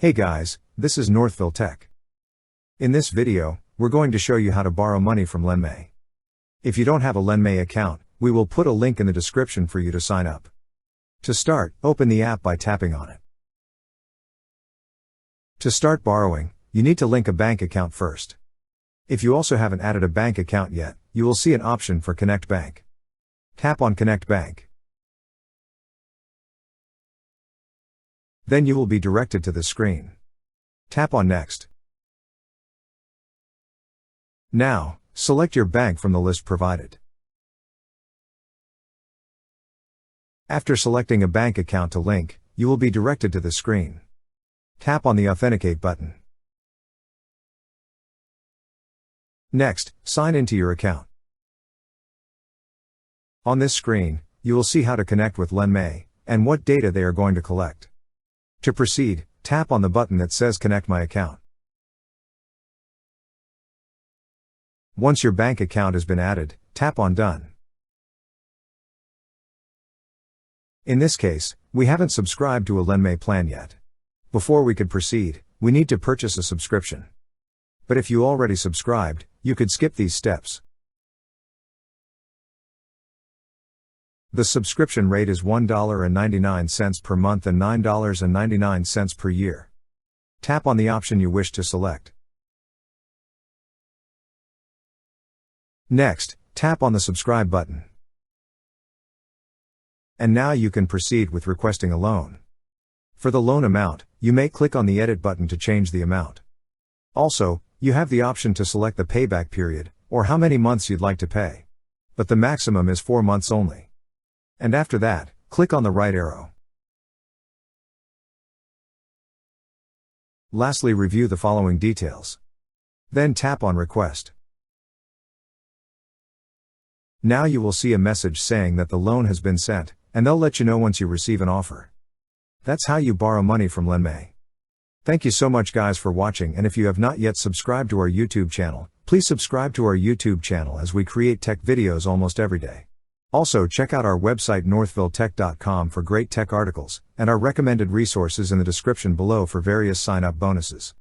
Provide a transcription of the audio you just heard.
Hey guys, this is Northville Tech. In this video, we're going to show you how to borrow money from Lenme. If you don't have a Lenme account, we will put a link in the description for you to sign up. To start, open the app by tapping on it. To start borrowing, you need to link a bank account first. If you also haven't added a bank account yet, you will see an option for Connect Bank. Tap on Connect Bank. Then you will be directed to the screen. Tap on Next. Now, select your bank from the list provided. After selecting a bank account to link, you will be directed to the screen. Tap on the Authenticate button. Next, sign into your account. On this screen, you will see how to connect with Lenme, and what data they are going to collect. To proceed, tap on the button that says Connect My Account. Once your bank account has been added, tap on Done. In this case, we haven't subscribed to a Lenme plan yet. Before we could proceed, we need to purchase a subscription. But if you already subscribed, you could skip these steps. The subscription rate is $1.99 per month and $9.99 per year. Tap on the option you wish to select. Next, tap on the Subscribe button. And now you can proceed with requesting a loan. For the loan amount, you may click on the Edit button to change the amount. Also, you have the option to select the payback period, or how many months you'd like to pay. But the maximum is 4 months only. And after that, click on the right arrow. Lastly, review the following details. Then tap on Request. Now you will see a message saying that the loan has been sent, and they'll let you know once you receive an offer. That's how you borrow money from Lenme. Thank you so much guys for watching, and if you have not yet subscribed to our YouTube channel, please subscribe to our YouTube channel as we create tech videos almost every day. Also check out our website northvilletech.com for great tech articles, and our recommended resources in the description below for various sign-up bonuses.